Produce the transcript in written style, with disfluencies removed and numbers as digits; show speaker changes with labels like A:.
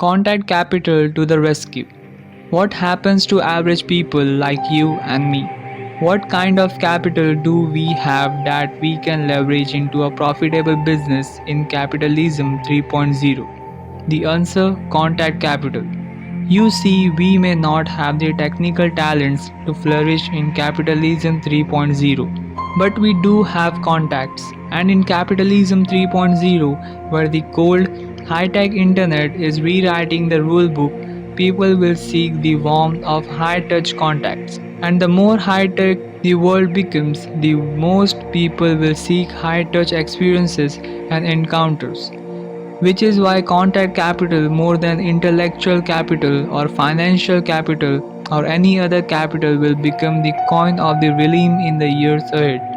A: Contact capital to the rescue. What happens to average people like you and me? What kind of capital do we have that we can leverage into a profitable business in capitalism 3.0? The answer: contact capital. You see, we may not have the technical talents to flourish in capitalism 3.0, but we do have contacts. And in capitalism 3.0, where the cold, high-tech internet is rewriting the rulebook, people will seek the warmth of high-touch contacts. And the more high-tech the world becomes, the most people will seek high-touch experiences and encounters. Which is why contact capital, more than intellectual capital or financial capital or any other capital, will become the coin of the realm in the years ahead.